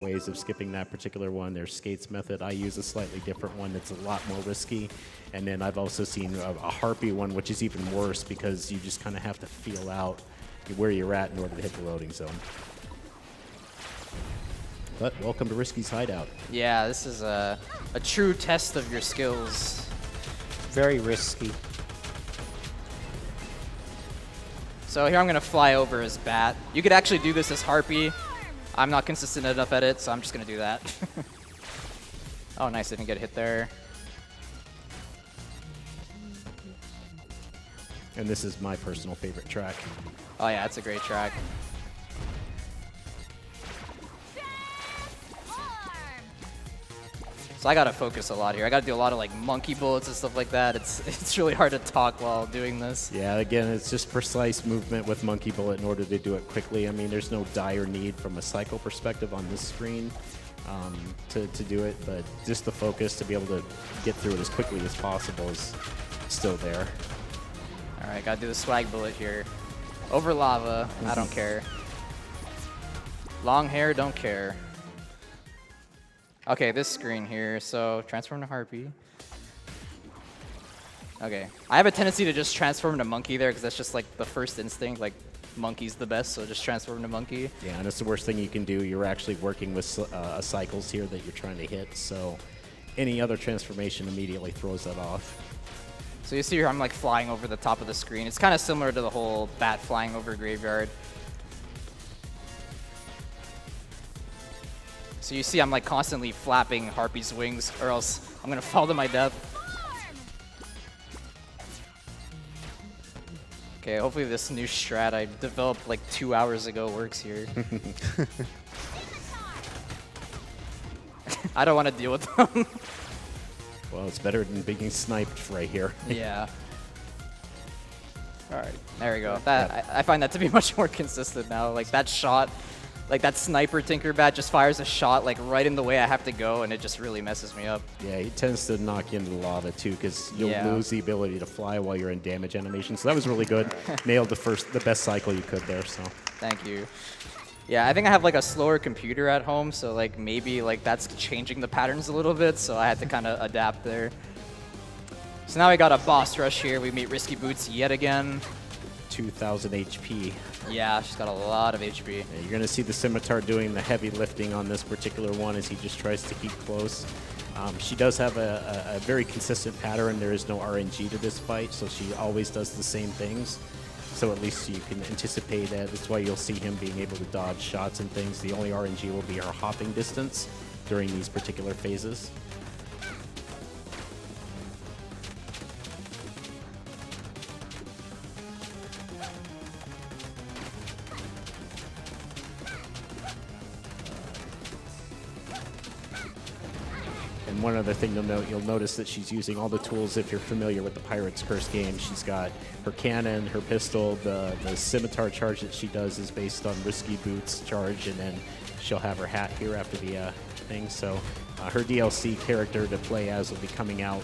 ways of skipping that particular one. There's Skate's method. I use a slightly different one that's a lot more risky. And then I've also seen a Harpy one, which is even worse because you just kind of have to feel out where you're at in order to hit the loading zone. But welcome to Risky's Hideout. Yeah, this is a true test of your skills. Very risky. So here I'm going to fly over as Bat. You could actually do this as Harpy. I'm not consistent enough at it, so I'm just going to do that. Oh, nice. Didn't get hit there. And this is my personal favorite track. Oh, yeah, it's a great track. So I got to focus a lot here. I got to do a lot of like monkey bullets and stuff like that. It's really hard to talk while doing this. Yeah, again, it's just precise movement with monkey bullet in order to do it quickly. I mean, there's no dire need from a cycle perspective on this screen to do it, but just the focus to be able to get through it as quickly as possible is still there. All right, got to do the swag bullet here. Over lava, I don't care. Long hair, don't care. Okay, this screen here, so transform to Harpy. Okay, I have a tendency to just transform to Monkey there because that's just like the first instinct, like Monkey's the best, so just transform to Monkey. Yeah, and it's the worst thing you can do. You're actually working with cycles here that you're trying to hit, so any other transformation immediately throws that off. So you see here I'm like flying over the top of the screen. It's kind of similar to the whole Bat flying over Graveyard. So you see I'm like constantly flapping Harpy's wings or else I'm going to fall to my death. Okay, hopefully this new strat I developed like 2 hours ago works here. I don't want to deal with them. Well, it's better than being sniped right here. Yeah. All right, there we go. That I find that to be much more consistent now. Like that shot, like that sniper Tinkerbat just fires a shot like right in the way I have to go, and it just really messes me up. Yeah, he tends to knock you into the lava too, because you'll lose the ability to fly while you're in damage animation. So that was really good. Nailed the best cycle you could there. So thank you. Yeah, I think I have like a slower computer at home, so like maybe like that's changing the patterns a little bit. So I had to kind of adapt there. So now we got a boss rush here. We meet Risky Boots yet again. 2,000 HP. Yeah, she's got a lot of HP. Yeah, you're going to see the Scimitar doing the heavy lifting on this particular one as he just tries to keep close. She does have a very consistent pattern. There is no RNG to this fight, so she always does the same things. So at least you can anticipate that. That's why you'll see him being able to dodge shots and things. The only RNG will be her hopping distance during these particular phases. And one other thing you'll notice that she's using all the tools. If you're familiar with the Pirate's Curse game, she's got her cannon, her pistol, the Scimitar charge that she does is based on Risky Boots charge, and then she'll have her hat here after the thing. So her DLC character to play as will be coming out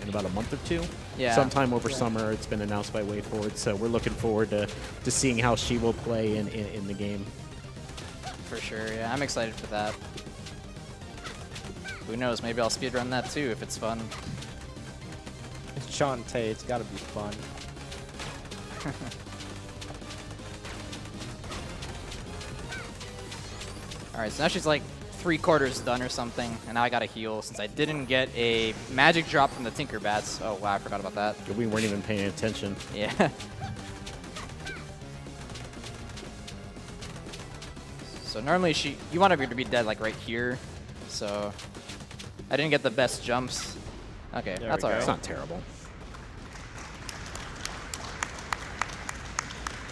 in about a month or two. Yeah. Sometime over summer. It's been announced by WayForward, so we're looking forward to seeing how she will play in the game. For sure, yeah, I'm excited for that. Who knows, maybe I'll speedrun that too if it's fun. It's Shantae, it's gotta be fun. Alright, so now she's like 3/4 done or something, and now I gotta heal since I didn't get a magic drop from the Tinkerbats. Oh wow, I forgot about that. We weren't even paying attention. Yeah. So normally you want her to be dead like right here, so I didn't get the best jumps. Okay, that's alright. It's not terrible.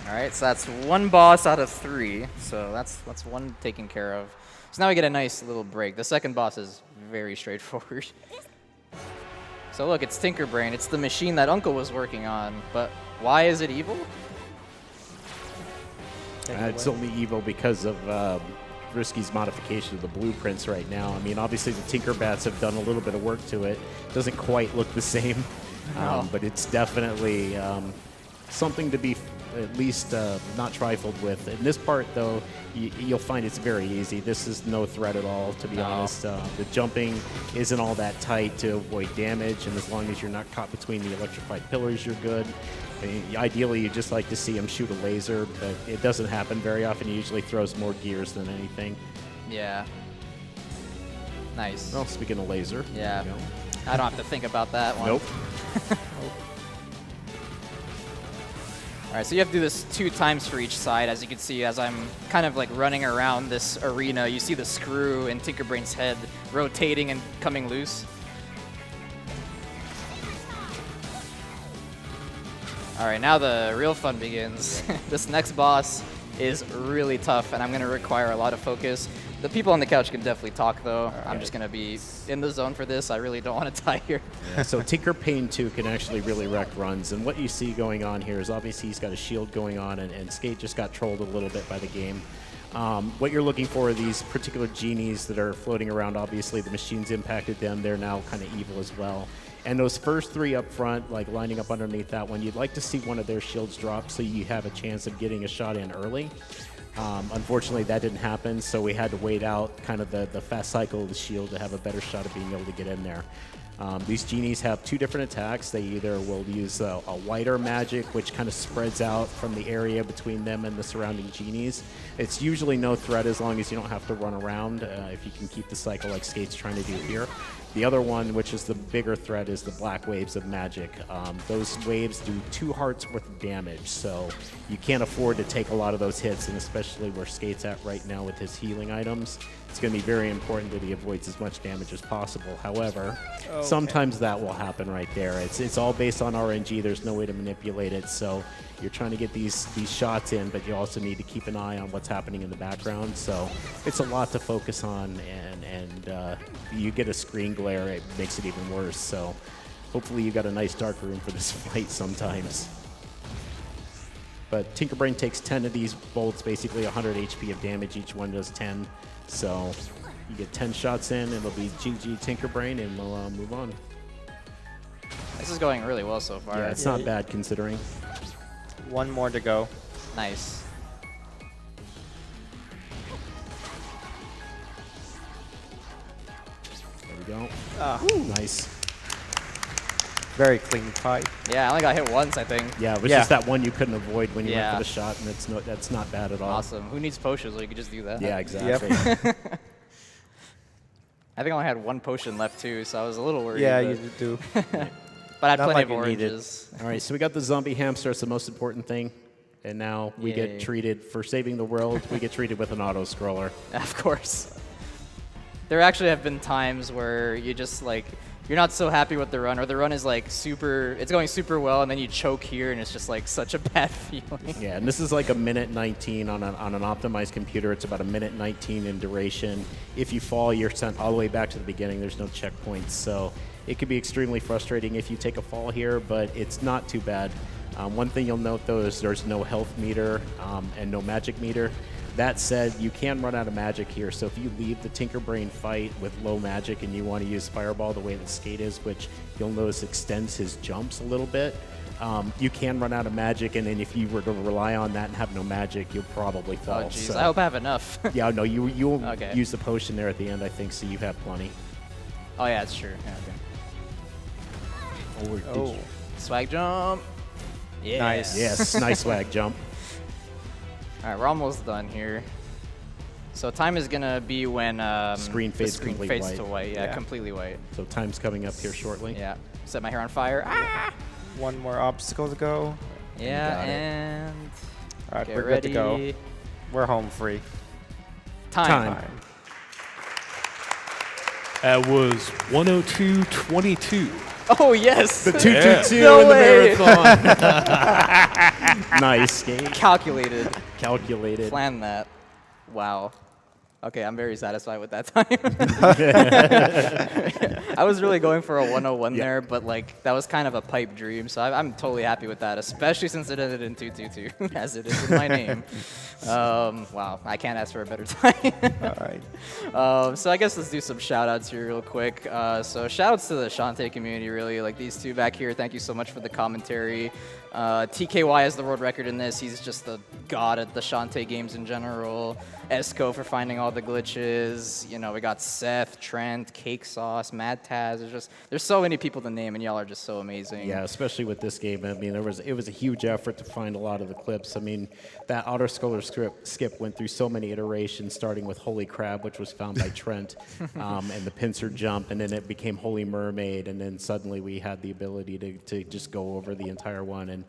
Alright, so that's one boss out of 3, so that's one taken care of. So now we get a nice little break. The second boss is very straightforward. So look, it's Tinkerbrain. It's the machine that Uncle was working on, but why is it evil? It's only evil because of Risky's modification of the blueprints right now. I mean, obviously the Tinkerbats have done a little bit of work to it. Doesn't quite look the same, but it's definitely something to be at least not trifled with. In this part, though, you'll find it's very easy. This is no threat at all, to be honest. The jumping isn't all that tight to avoid damage, and as long as you're not caught between the electrified pillars, you're good. I mean, ideally, you'd just like to see him shoot a laser, but it doesn't happen very often. He usually throws more gears than anything. Yeah. Nice. Well, speaking of laser. Yeah. there you go. I don't have to think about that one. Nope. All right, so you have to do this 2 times for each side. As you can see, as I'm kind of like running around this arena, you see the screw in Tinkerbrain's head rotating and coming loose. All right, now the real fun begins. This next boss is really tough, and I'm going to require a lot of focus. The people on the couch can definitely talk, though. I'm just going to be in the zone for this. I really don't want to die here. Yeah, so Tinker Pain 2 can actually really wreck runs, and what you see going on here is obviously he's got a shield going on, and Skate just got trolled a little bit by the game. What you're looking for are these particular genies that are floating around. Obviously, the machines impacted them. They're now kind of evil as well. And those first 3 up front, like lining up underneath that one, you'd like to see one of their shields drop so you have a chance of getting a shot in early. Unfortunately, that didn't happen, so we had to wait out kind of the fast cycle of the shield to have a better shot of being able to get in there. These genies have 2 different attacks. They either will use a wider magic, which kind of spreads out from the area between them and the surrounding genies. It's usually no threat as long as you don't have to run around, if you can keep the cycle like Skate's trying to do here. The other one, which is the bigger threat, is the black waves of magic. Those waves do 2 hearts worth of damage, so you can't afford to take a lot of those hits, and especially where Skate's at right now with his healing items, it's going to be very important that he avoids as much damage as possible. However, sometimes that will happen right there. It's all based on RNG. There's no way to manipulate it, so you're trying to get these shots in, but you also need to keep an eye on what's happening in the background. So it's a lot to focus on, and you get a screen glare, it makes it even worse. So hopefully you got a nice dark room for this fight sometimes. But Tinkerbrain takes 10 of these bolts, basically 100 HP of damage. Each one does 10. So you get 10 shots in, and it'll be GG Tinkerbrain, and we'll move on. This is going really well so far. Yeah, it's not bad considering. 1 more to go. Nice. There we go. Nice. Very clean fight. Yeah, I only got hit once, I think. Yeah, it was just that one you couldn't avoid when you went Yeah. for the shot, and that's not bad at all. Awesome. Who needs potions? Well, you could just do that. Yeah, exactly. I think I only had 1 potion left, too, so I was a little worried. Yeah, but, you do. but I had Not plenty like of you need it. oranges. All right, so we got the zombie hamster. It's the most important thing. And now we Yay. get treated, for saving the world, we get treated with an auto-scroller. Of course. There actually have been times where you just, like, you're not so happy with the run, or the run is, like, it's going super well, and then you choke here, and it's just, like, such a bad feeling. Yeah, and this is like a minute 19 on an optimized computer. It's about a minute 19 in duration. If you fall, you're sent all the way back to the beginning. There's no checkpoints, so it could be extremely frustrating if you take a fall here, but it's not too bad. One thing you'll note, though, is there's no health meter and no magic meter. That said, you can run out of magic here, so if you leave the Tinkerbrain fight with low magic and you want to use Fireball the way that Skate is, which you'll notice extends his jumps a little bit, you can run out of magic, and then if you were to rely on that and have no magic, you'll probably fall. Oh, jeez. So, I hope I have enough. yeah, no, you'll Okay. use the potion there at the end, I think, so you have plenty. Oh, yeah, that's true. Yeah, okay. Or did Oh. you- Swag jump. Yeah. Nice. Yes, nice swag jump. All right, we're almost done here. So time is going to be when Screen fades the screen complete fades white. to white. Yeah, Yeah. completely white. So time's coming up here shortly. Yeah. Set my hair on fire. Ah! 1 more obstacle to go. Yeah, got it. and All right, get we're ready. good to go. We're home free. Time. Time. That was 102.22. Oh, yes. The 222 No in the way. marathon. Nice Skate. Calculated. Calculated. Plan that. Wow. Okay, I'm very satisfied with that time. I was really going for a 101 there, but like that was kind of a pipe dream, so I'm totally happy with that, especially since it ended in 222, as it is in my name. Wow, I can't ask for a better time. All right. So I guess let's do some shout-outs here real quick. So shout-outs to the Shantae community, really. Like these two back here, thank you so much for the commentary. TKY has the world record in this. He's just the god at the Shantae games in general. Esco for finding all the glitches. You know, we got Seth, Trent, Cake Sauce, Mad Taz. There's so many people to name, and y'all are just so amazing. Yeah, especially with this game. I mean, it was a huge effort to find a lot of the clips. I mean, that autoscroller skip went through so many iterations, starting with Holy Crab, which was found by Trent, and the pincer jump, and then it became Holy Mermaid, and then suddenly we had the ability to just go over the entire one. And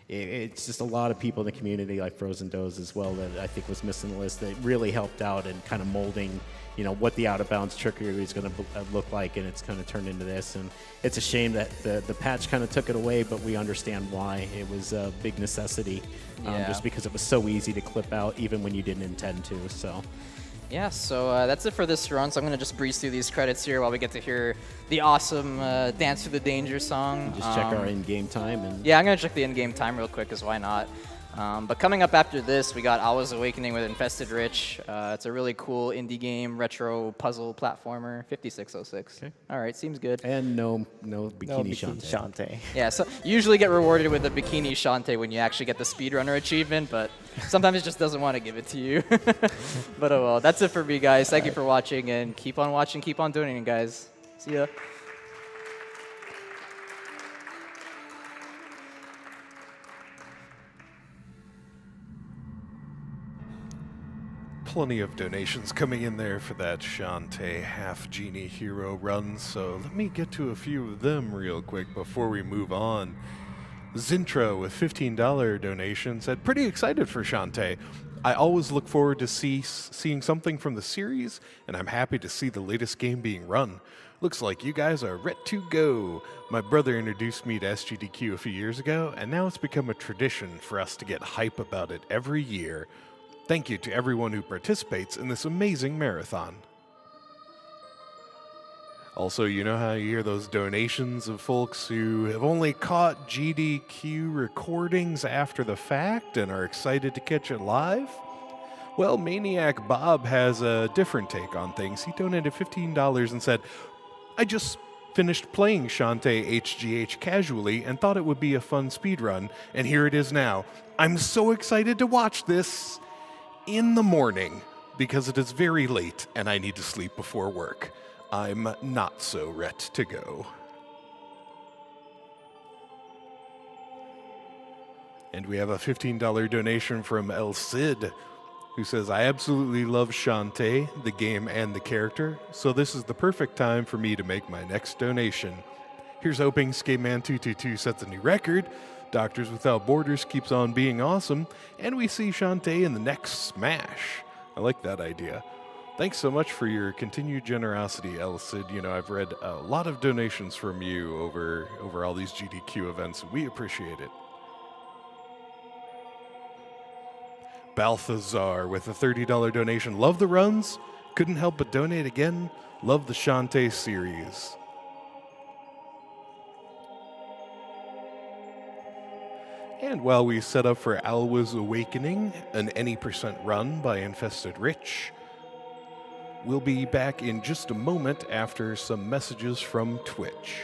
it's just a lot of people in the community, like Frozen Doze as well, that I think was missing the list, that really helped out in kind of molding, you know, what the out-of-bounds trickery is going to look like, and it's kind of turned into this. And it's a shame that the patch kind of took it away, but we understand why. It was a big necessity, just because it was so easy to clip out, even when you didn't intend to. So. Yeah, so that's it for this run. So I'm going to just breeze through these credits here while we get to hear the awesome Dance Through the Danger song. Just check our in-game time. And yeah, I'm going to check the in-game time real quick, because why not? But coming up after this, we got Alwa's Awakening with Infested Rich. It's a really cool indie game, retro puzzle platformer, 5606. Okay. All right, seems good. And no Bikini Shantae. Shantae. Yeah, so you usually get rewarded with the Bikini Shantae when you actually get the Speedrunner achievement, but sometimes it just doesn't want to give it to you. But oh well, that's it for me, guys. Thank you for watching, and keep on watching, keep on donating, guys. See ya. Plenty of donations coming in there for that Shantae half genie hero run, so let me get to a few of them real quick before we move on. Zintra with $15 donation said, pretty excited for Shantae. I always look forward to seeing something from the series, and I'm happy to see the latest game being run. Looks like you guys are ready to go. My brother introduced me to SGDQ a few years ago, and now it's become a tradition for us to get hype about it every year. Thank you to everyone who participates in this amazing marathon. Also, you know how you hear those donations of folks who have only caught GDQ recordings after the fact and are excited to catch it live? Well, Maniac Bob has a different take on things. He donated $15 and said, I just finished playing Shantae HGH casually and thought it would be a fun speedrun, and here it is now. I'm so excited to watch this in the morning because it is very late and I need to sleep before work. I'm not so ready to go. And we have a $15 donation from El Cid, who says, I absolutely love Shantae, the game and the character, so this is the perfect time for me to make my next donation. Here's hoping Skateman 222 sets a new record, Doctors Without Borders keeps on being awesome, and we see Shantae in the next Smash. I like that idea. Thanks so much for your continued generosity, El Cid. You know, I've read a lot of donations from you over all these GDQ events. We appreciate it. Balthazar with a $30 donation. Love the runs. Couldn't help but donate again. Love the Shantae series. And while we set up for Alwa's Awakening, an any % run by Infested Rich, we'll be back in just a moment after some messages from Twitch.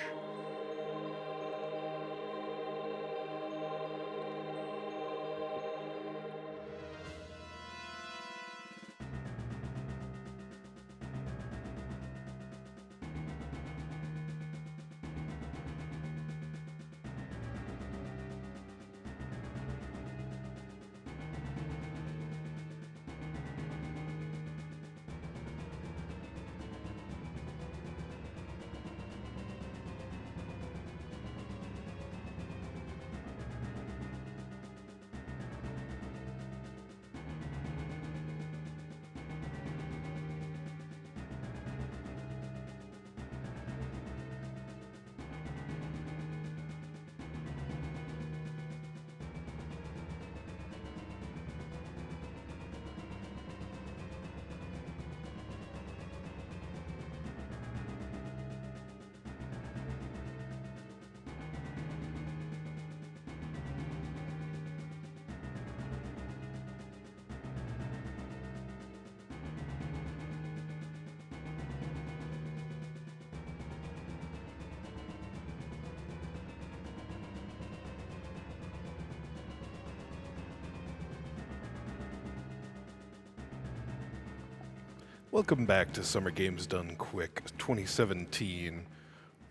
Welcome back to Summer Games Done Quick 2017.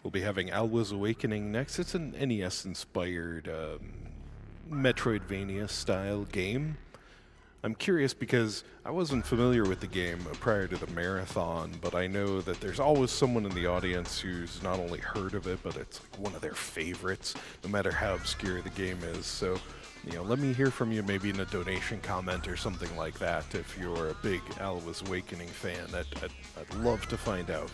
We'll be having Alwa's Awakening next. It's an NES-inspired Metroidvania-style game. I'm curious because I wasn't familiar with the game prior to the marathon, but I know that there's always someone in the audience who's not only heard of it, but it's like one of their favorites, no matter how obscure the game is. So, let me hear from you maybe in a donation comment or something like that if you're a big Alwa's Awakening fan. I'd love to find out.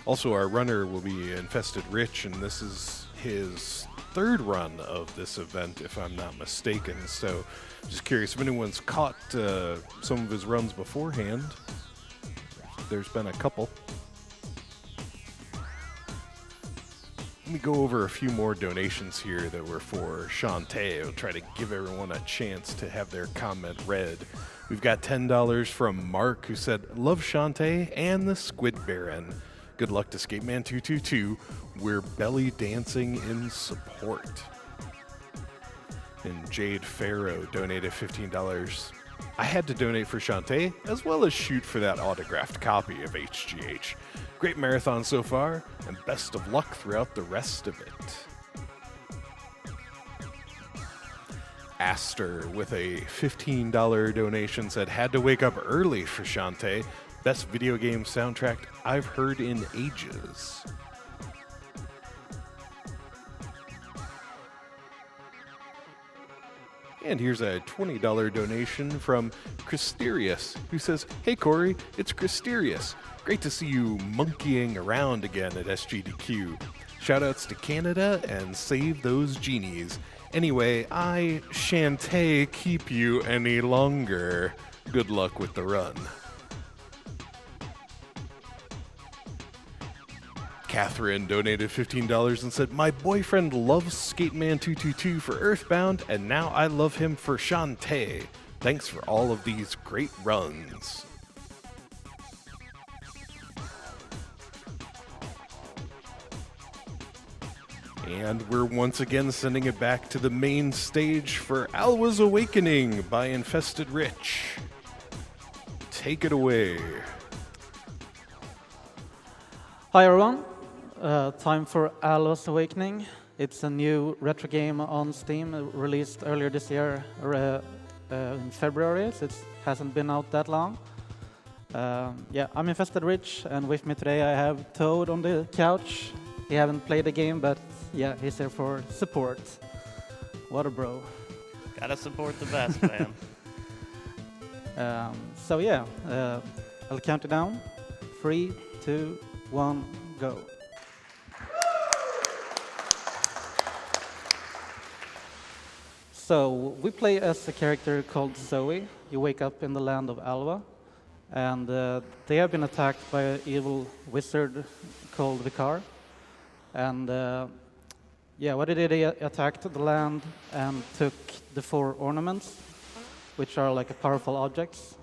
Also, our runner will be Infested Rich, and this is his third run of this event, if I'm not mistaken. So, just curious if anyone's caught some of his runs beforehand. There's been a couple. Let me go over a few more donations here that were for Shantae. I'll try to give everyone a chance to have their comment read. We've got $10 from Mark, who said, "Love Shantae and the Squid Baron. Good luck to Skateman222. We're belly dancing in support." And Jade Farrow donated $15. "I had to donate for Shantae, as well as shoot for that autographed copy of HGH. Great marathon so far, and best of luck throughout the rest of it." Aster, with a $15 donation, said, "Had to wake up early for Shantae. Best video game soundtrack I've heard in ages." And here's a $20 donation from Christerius, who says, "Hey Corey, it's Christerius. Great to see you monkeying around again at SGDQ. Shoutouts to Canada and save those genies. Anyway, I shan't keep you any longer. Good luck with the run." Catherine donated $15 and said, "My boyfriend loves Skateman222 for Earthbound, and now I love him for Shantae. Thanks for all of these great runs." And we're once again sending it back to the main stage for Alwa's Awakening by Infested Rich. Take it away. Hi everyone, time for Alwa's Awakening. It's a new retro game on Steam, released earlier this year in February, so it hasn't been out that long. I'm Infested Rich, and with me today I have Toad on the couch. He haven't played the game, but yeah, he's here for support. What a bro. Gotta support the best, man. I'll count it down. 3, 2, 1, go. So we play as a character called Zoe. You wake up in the land of Alwa, and they have been attacked by an evil wizard called Vicar. And what they did, they attacked the land and took the 4 ornaments, which are like powerful objects.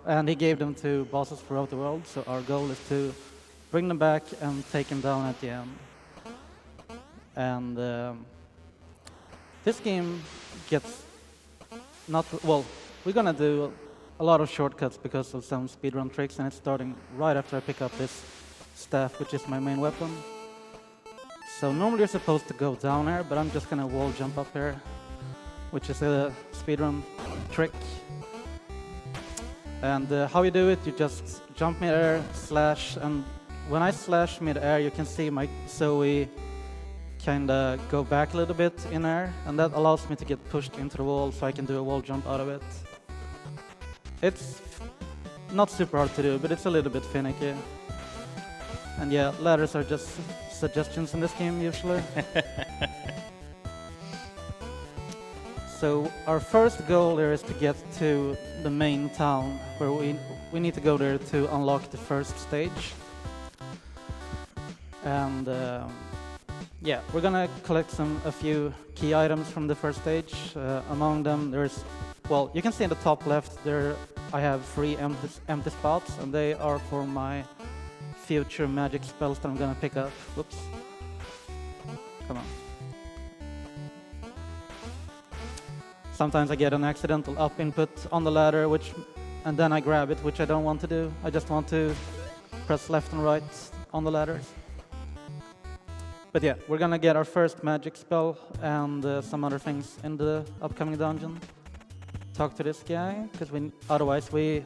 And he gave them to bosses throughout the world. So our goal is to bring them back and take them down at the end. And this game gets we're gonna do a lot of shortcuts because of some speedrun tricks, and it's starting right after I pick up this staff, which is my main weapon. So normally you're supposed to go down here, but I'm just gonna wall jump up here, which is a speedrun trick. And how you do it, you just jump mid-air, slash, and when I slash mid-air, you can see my Zoe kinda go back a little bit in air, and that allows me to get pushed into the wall so I can do a wall jump out of it. It's not super hard to do, but it's a little bit finicky. And yeah, ladders are just suggestions in this game usually. So our first goal there is to get to the main town, where we need to go there to unlock the first stage. And we're gonna collect a few key items from the first stage. Among them, you can see in the top left there I have 3 empty spots, and they are for my future magic spells that I'm gonna pick up. Whoops. Come on. Sometimes I get an accidental up input on the ladder, which and then I grab it, which I don't want to do. I just want to press left and right on the ladders. But yeah, we're gonna get our first magic spell and some other things in the upcoming dungeon. Talk to this guy, because otherwise we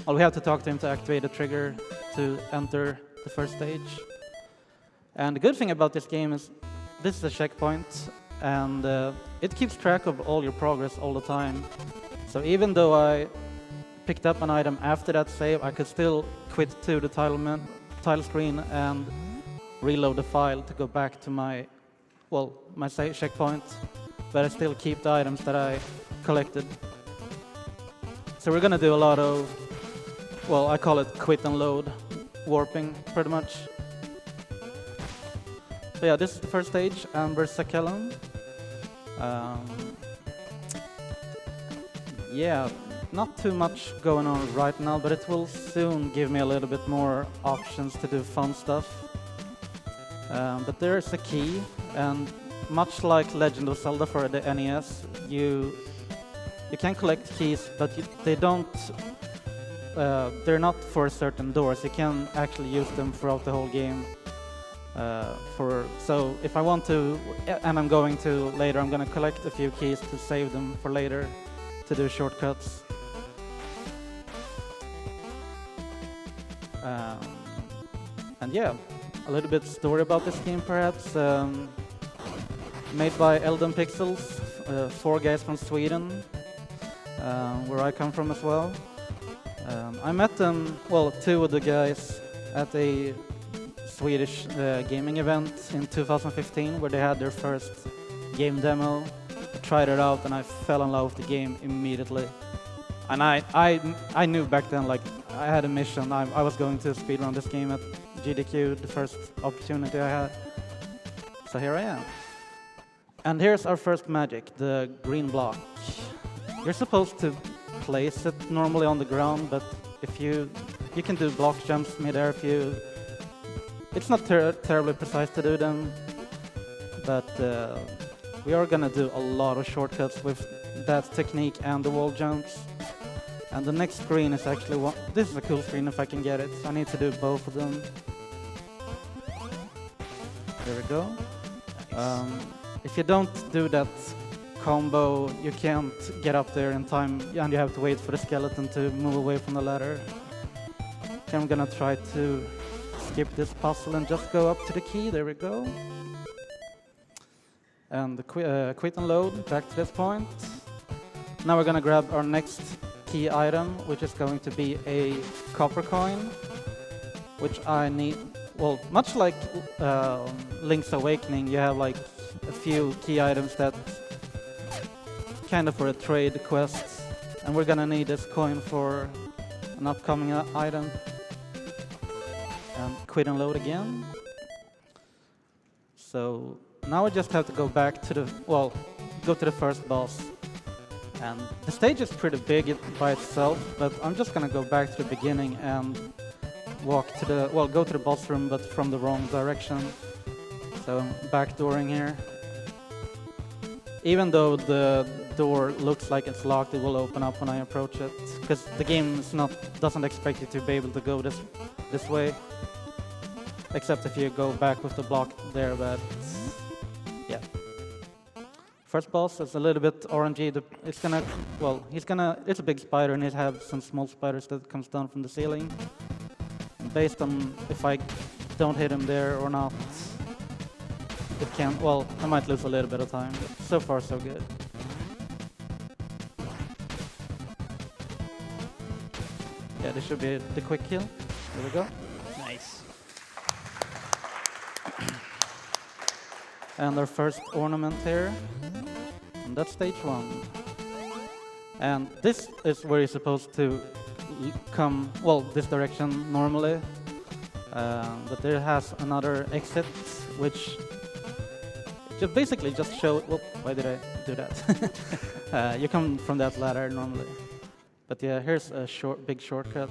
have to talk to him to activate the trigger to enter the first stage. And the good thing about this game is this is a checkpoint, and it keeps track of all your progress all the time. So even though I picked up an item after that save, I could still quit to the tile screen and reload the file to go back to my checkpoint, but I still keep the items that I collected. So we're gonna do a lot of, I call it quit and load warping, pretty much. So yeah, this is the first stage, Amber Sakellum. Yeah, not too much going on right now, but it will soon give me a little bit more options to do fun stuff. But there is a key, and much like Legend of Zelda for the NES, you can collect keys, but they're not for certain doors. You can actually use them throughout the whole game. So if I want to, and I'm going to later, I'm going to collect a few keys to save them for later to do shortcuts. And yeah, a little bit story about this game perhaps. Made by Elden Pixels, 4 guys from Sweden, where I come from as well. I met them, 2 of the guys at a Swedish gaming event in 2015 where they had their first game demo. I tried it out and I fell in love with the game immediately. And I knew back then, like, I had a mission. I was going to speedrun this game at GDQ, the first opportunity I had. So here I am. And here's our first magic, the green block. You're supposed to place it normally on the ground, but if you can do block jumps mid-air if you... It's not terribly precise to do them, but we are gonna do a lot of shortcuts with that technique and the wall jumps. And the next screen is actually one... This is a cool screen if I can get it. I need to do both of them. There we go. If you don't do that combo, you can't get up there in time, and you have to wait for the skeleton to move away from the ladder. Okay, I'm gonna try to skip this puzzle and just go up to the key. There we go. And the quit and load, back to this point. Now we're gonna grab our next key item, which is going to be a copper coin, which I need... Well, much like Link's Awakening, you have like a few key items that kind of for a trade quest, and we're gonna need this coin for an upcoming item. And quit and load again. So now I just have to go back to the first boss. And the stage is pretty big by itself, but I'm just gonna go back to the beginning and go to the boss room, but from the wrong direction. So backdooring here. Even though the door looks like it's locked, it will open up when I approach it, because the game doesn't expect you to be able to go this way, except if you go back with the block there. But yeah, first boss is a little bit RNG. It's a big spider, and it has some small spiders that comes down from the ceiling. Based on if I don't hit him there or not, I might lose a little bit of time, but so far so good. Yeah, this should be the quick kill. There we go. Nice. And our first ornament here, and that's stage 1. And this is where you're supposed to come, this direction normally, but there has another exit, which basically just show... why did I do that? You come from that ladder normally. But yeah, here's a big shortcut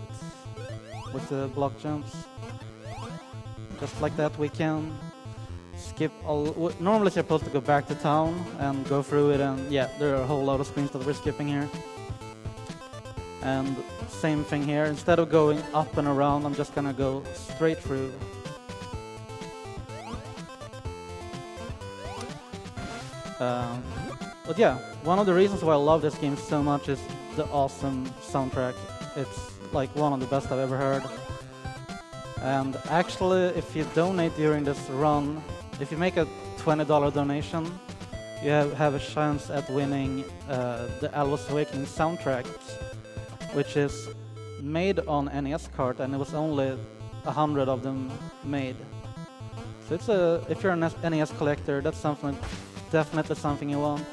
with the block jumps. Just like that, we can skip all... Normally you're supposed to go back to town and go through it, and yeah, there are a whole lot of screens that we're skipping here. And same thing here. Instead of going up and around, I'm just gonna go straight through. But yeah, one of the reasons why I love this game so much is the awesome soundtrack. It's like one of the best I've ever heard. And actually, if you donate during this run, if you make a $20 donation, you have a chance at winning the Alwa's Awakening soundtrack, which is made on NES card, and it was only 100 of them made. So it's if you're an NES collector, that's definitely something you want.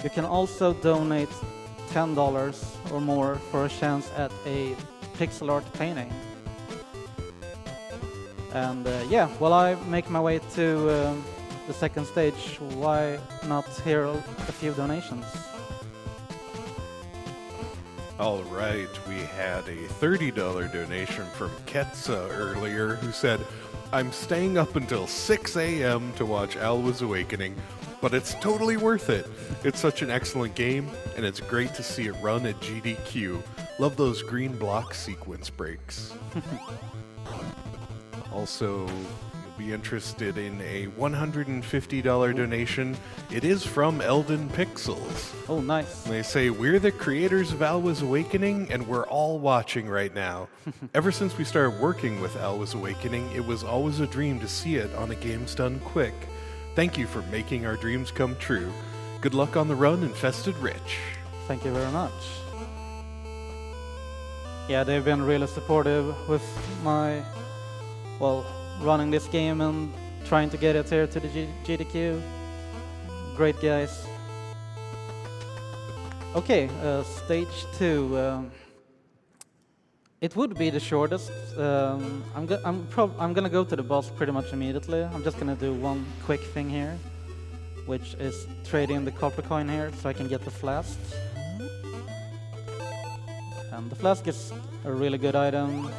You can also donate $10 or more for a chance at a pixel art painting. And yeah, while I make my way to the second stage, why not hear a few donations? All right, we had a $30 donation from Ketsa earlier, who said, "I'm staying up until 6 a.m. to watch Alwa's Awakening, but it's totally worth it. It's such an excellent game, and it's great to see it run at GDQ. Love those green block sequence breaks." Also, you'll be interested in a $150 donation. It is from Eldon Pixels. Oh, nice. They say, "We're the creators of Alwa's Awakening, and we're all watching right now. Ever since we started working with Alwa's Awakening, it was always a dream to see it on a Games Done Quick. Thank you for making our dreams come true. Good luck on the run, Infested Rich." Thank you very much. Yeah, they've been really supportive with my, well, running this game and trying to get it here to the GDQ. Great guys. Okay, stage 2. It would be the shortest. I'm gonna go to the boss pretty much immediately. I'm just gonna do one quick thing here, which is trade in the copper coin here so I can get the flask. And the flask is a really good item.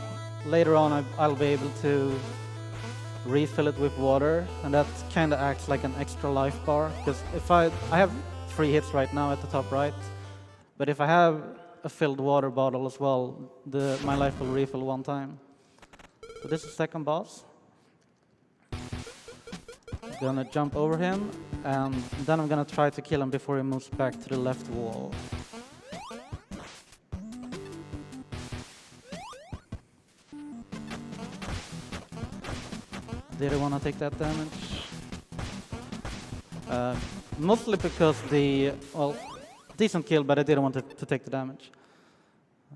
Later on, I'll be able to refill it with water, and that kind of acts like an extra life bar. Because if I have 3 hits right now at the top right, but if I have a filled water bottle as well, my life will refill 1 time. So this is second boss. I'm gonna jump over him, and then I'm gonna try to kill him before he moves back to the left wall. Did I want to take that damage? Mostly because well, decent kill, but I didn't want to take the damage.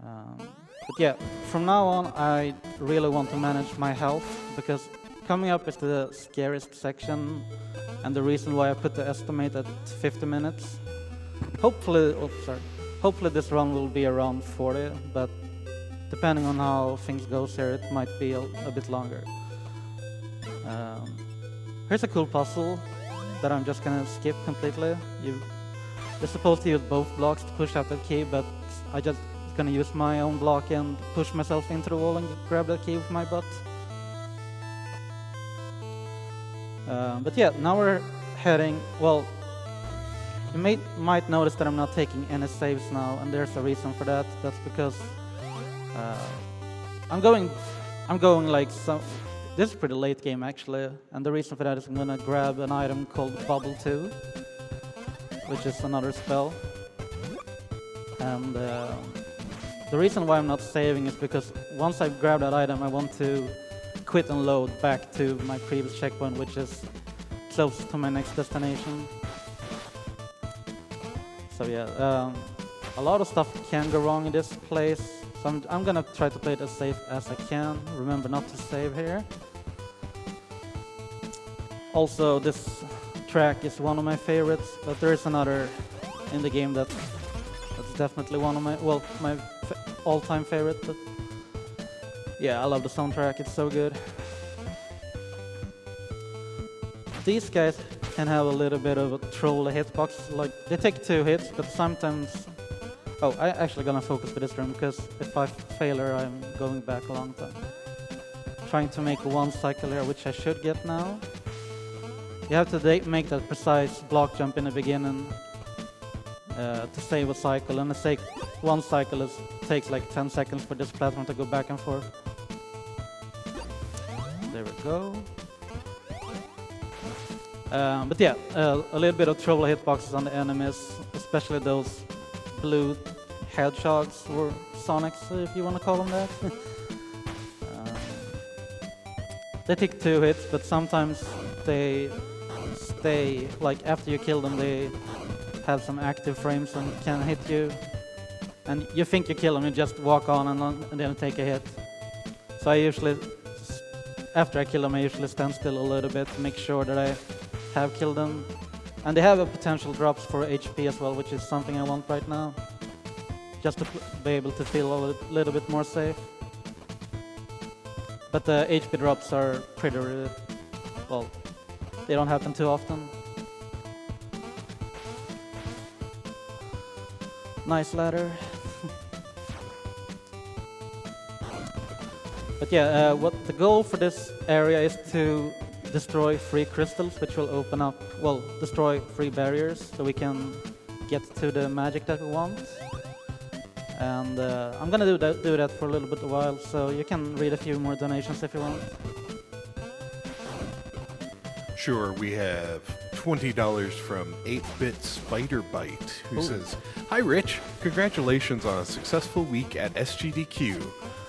But yeah, from now on, I really want to manage my health, because coming up is the scariest section, and the reason why I put the estimate at 50 minutes. Hopefully this run will be around 40, but depending on how things goes here, it might be a bit longer. Here's a cool puzzle that I'm just gonna skip completely. You're supposed to use both blocks to push out the key, but I just gonna use my own block and push myself into the wall and grab the key with my butt. But yeah, now we're heading, well, you might notice that I'm not taking any saves now, and there's a reason for that. That's because I'm going like some. This is pretty late game actually, and the reason for that is I'm gonna grab an item called Bubble 2, which is another spell. And the reason why I'm not saving is because once I grab that item, I want to quit and load back to my previous checkpoint, which is close to my next destination. So yeah, a lot of stuff can go wrong in this place. So I'm gonna try to play it as safe as I can. Remember not to save here. Also, this track is one of my favorites, but there is another in the game that's definitely one of my all-time favorite. But yeah, I love the soundtrack. It's so good. These guys can have a little bit of a troll hitbox. Like they take 2 hits, but sometimes. Oh, I actually gonna focus for this room, because if I fail her, I'm going back a long time. Trying to make 1 cycle here, which I should get now. You have to make that precise block jump in the beginning to save a cycle, and one cycle takes like 10 seconds for this platform to go back and forth. There we go. But yeah, a little bit of trouble hitboxes on the enemies, especially those blue hedgehogs or Sonics, if you want to call them that. They take 2 hits, but sometimes they stay, like after you kill them, they have some active frames and can hit you. And you think you kill them, you just walk on and then take a hit. So I usually, after I kill them, I usually stand still a little bit to make sure that I have killed them. And they have a potential drops for HP as well, which is something I want right now. Just to be able to feel a little bit more safe. But the HP drops are pretty, well, they don't happen too often. Nice ladder. But yeah, what the goal for this area is to destroy 3 crystals, which will open up, well, destroy 3 barriers, so we can get to the magic that we want. And I'm gonna do that for a little bit a while, so you can read a few more donations if you want. Sure, we have $20 from 8-Bit Spider Bite, who says, "Hi Rich, congratulations on a successful week at SGDQ.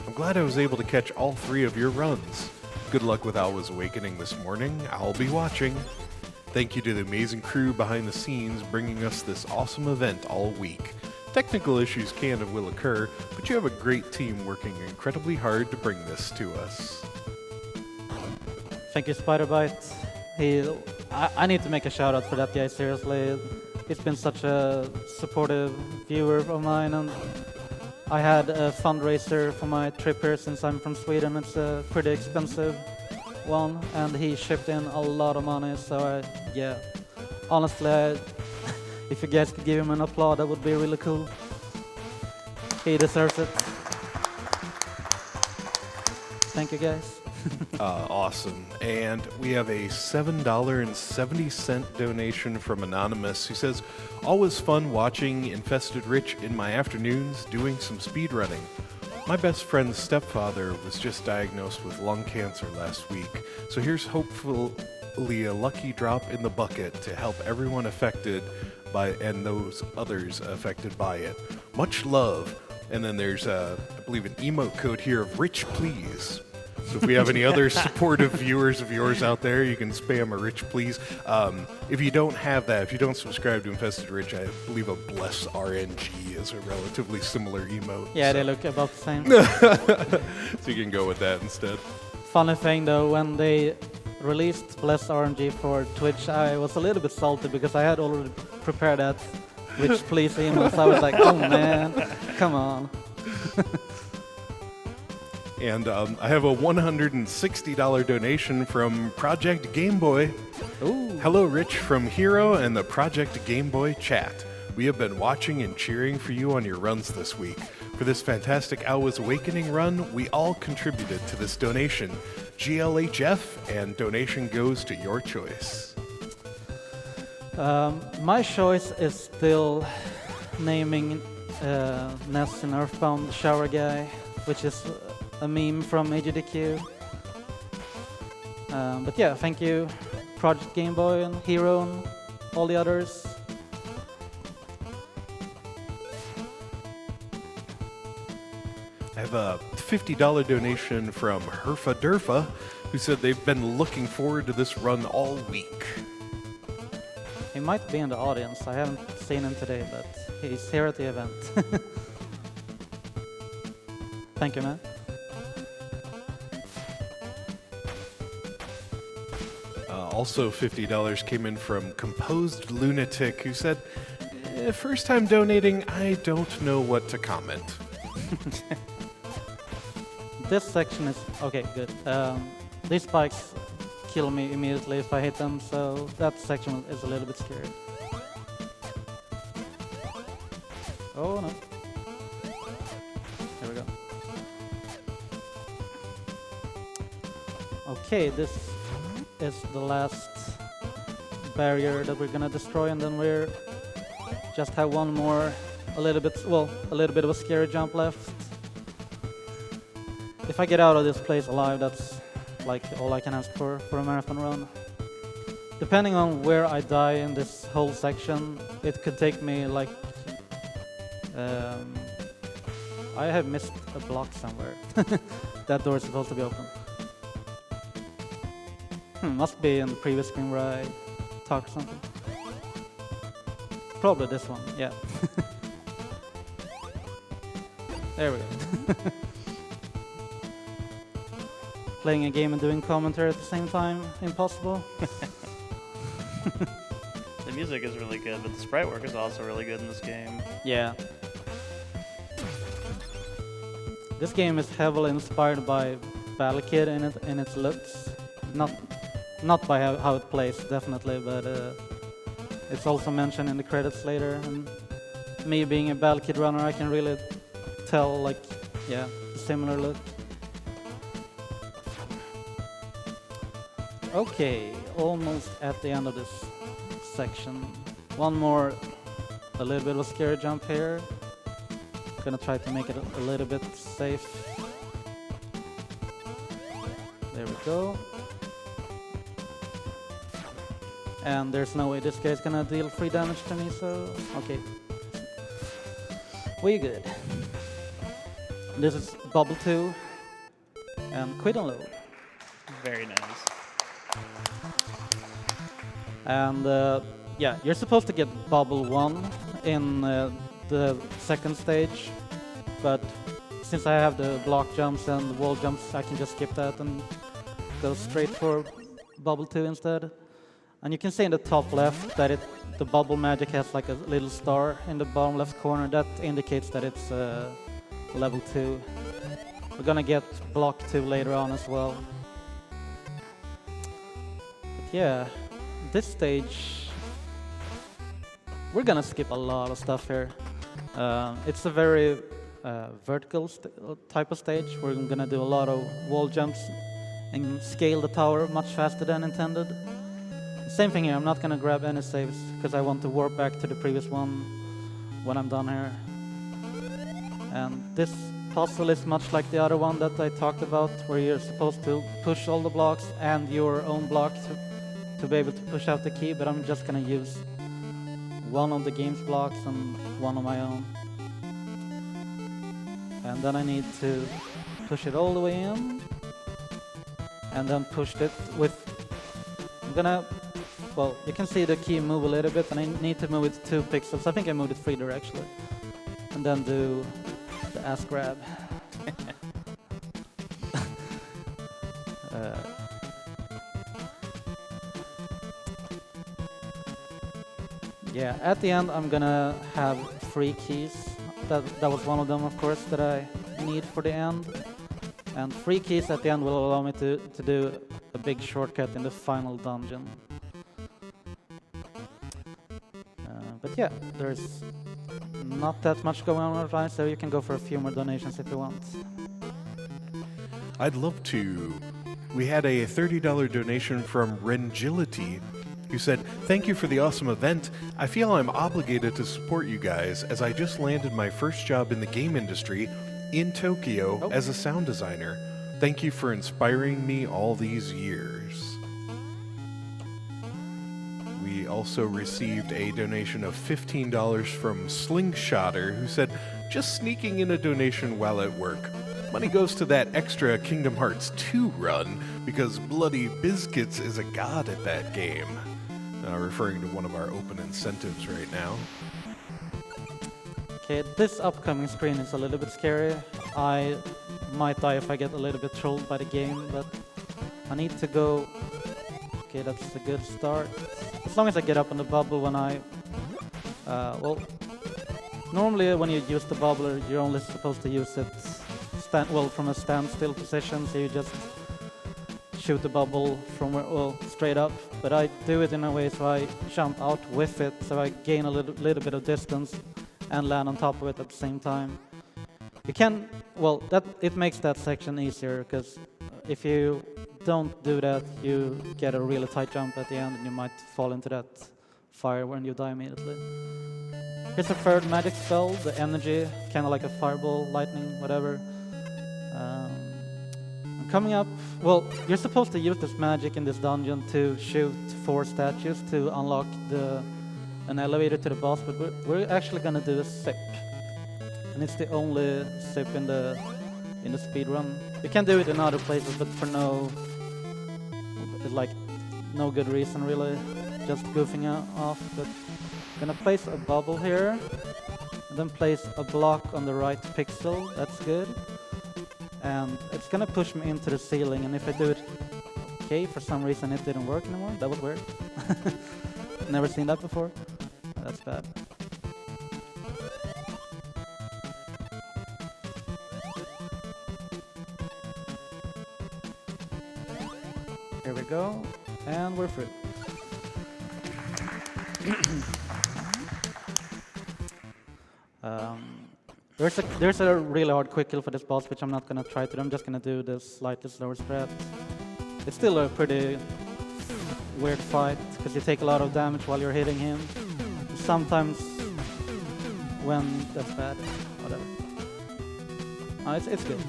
I'm glad I was able to catch all 3 of your runs. Good luck with Alwa's Awakening this morning. I'll be watching. Thank you to the amazing crew behind the scenes bringing us this awesome event all week. Technical issues can and will occur, but you have a great team working incredibly hard to bring this to us." Thank you, Spiderbite. I need to make a shout out for that guy, seriously. He's been such a supportive viewer of mine, and I had a fundraiser for my trip here since I'm from Sweden. It's a pretty expensive one, and he shipped in a lot of money, so yeah. Honestly, if you guys could give him an applause, that would be really cool. He deserves it. Thank you, guys. Awesome. And we have a $7.70 donation from Anonymous, who says, "Always fun watching Infested Rich in my afternoons doing some speedrunning. My best friend's stepfather was just diagnosed with lung cancer last week, so here's hopefully a lucky drop in the bucket to help everyone affected by and those others affected by it. Much love." And then there's, I believe, an emote code here of Rich Please. So if we have any other supportive viewers of yours out there, you can spam a Rich Please. If you don't have that, if you don't subscribe to Infested Rich, I believe a Bless RNG is a relatively similar emote. Yeah, so. they look about the same. So you can go with that instead. Funny thing though, when they released Bless RNG for Twitch, I was a little bit salty because I had already prepared that Rich Please email, so I was like, oh man, come on. And I have a $160 donation from Project Game Boy. Ooh. Hello, Rich from Hero and the Project Game Boy chat. We have been watching and cheering for you on your runs this week. For this fantastic Alwa's Awakening run, we all contributed to this donation. GLHF, and donation goes to your choice. My choice is still naming Ness in Earthbound Shower Guy, which is a meme from SGDQ. But yeah, thank you, Project Game Boy and Hero and all the others. I have a $50 donation from Herfa Durfa, who said they've been looking forward to this run all week. He might be in the audience. I haven't seen him today, but he's here at the event. Thank you, man. Also $50 came in from Composed Lunatic, who said, first time donating, I don't know what to comment. This section is... okay, good. These spikes kill me immediately if I hit them, so that section is a little bit scary. Oh no. There we go. Okay, this is the last barrier that we're gonna destroy, and then we're just have one more a little bit of a scary jump left. If I get out of this place alive, that's like all I can ask for a marathon run. Depending on where I die in this whole section, it could take me like... I have missed a block somewhere. That door is supposed to be open. Must be in the previous screen where I talked something. Probably this one, yeah. There we go. Playing a game and doing commentary at the same time, impossible. The music is really good, but the sprite work is also really good in this game. Yeah. This game is heavily inspired by Battle Kid in its looks. Not by how it plays, definitely, but it's also mentioned in the credits later. And me being a Battle Kid runner, I can really tell, like, yeah, a similar look. Okay, almost at the end of this section. One more, a little bit of a scary jump here. Gonna try to make it a little bit safe. There we go. And there's no way this guy's gonna deal free damage to me, so okay. We good. This is Bubble 2 and Quit and Load. Very nice. And yeah, you're supposed to get Bubble 1 in the second stage, but since I have the block jumps and the wall jumps, I can just skip that and go straight for Bubble 2 instead. And you can see in the top left that the bubble magic has like a little star in the bottom left corner. That indicates that it's level 2. We're gonna get block 2 later on as well. But yeah, this stage, we're gonna skip a lot of stuff here. It's a very vertical type of stage. We're gonna do a lot of wall jumps and scale the tower much faster than intended. Same thing here, I'm not gonna grab any saves because I want to warp back to the previous one when I'm done here. And this puzzle is much like the other one that I talked about, where you're supposed to push all the blocks and your own block to be able to push out the key, but I'm just gonna use one of the game's blocks and one of my own. And then I need to push it all the way in, and then push it with... I'm gonna... Well, you can see the key move a little bit, and I need to move it 2 pixels. I think I moved it 3 there, actually. And then do the ass grab. Yeah, at the end I'm gonna have 3 keys. That was one of them, of course, that I need for the end. And 3 keys at the end will allow me to do a big shortcut in the final dungeon. But yeah, there's not that much going on right, so you can go for a few more donations if you want. I'd love to. We had a $30 donation from Rengility, who said, "Thank you for the awesome event. I feel I'm obligated to support you guys as I just landed my first job in the game industry in Tokyo as a sound designer. Thank you for inspiring me all these years." We also received a donation of $15 from Slingshotter, who said, "Just sneaking in a donation while at work. Money goes to that extra Kingdom Hearts 2 run because Bloody Biscuits is a god at that game." Referring to one of our open incentives right now. Okay, this upcoming screen is a little bit scary. I might die if I get a little bit trolled by the game, but I need to go... Okay, that's a good start. As long as I get up in the bubble when I... well, normally when you use the bubble, you're only supposed to use it from a standstill position, so you just shoot the bubble from straight up. But I do it in a way so I jump out with it, so I gain a little bit of distance and land on top of it at the same time. You can, well, it makes that section easier, because if you don't do that, you get a really tight jump at the end and you might fall into that fire when you die immediately. Here's a third magic spell, the energy, kind of like a fireball, lightning, whatever. Coming up, well, you're supposed to use this magic in this dungeon to shoot 4 statues to unlock an elevator to the boss, but we're actually gonna do a sip. And it's the only sip in the speedrun. You can do it in other places, but for no good reason really, just goofing off. But I'm gonna place a bubble here, and then place a block on the right pixel. That's good. And it's gonna push me into the ceiling, and if I do it okay, for some reason it didn't work anymore. That was weird. Never seen that before. That's bad. Here we go, and we're through. There's a really hard quick kill for this boss, which I'm not gonna try to do. I'm just gonna do this slightly slower spread. It's still a pretty weird fight, because you take a lot of damage while you're hitting him. Sometimes when that's bad, whatever. It's good.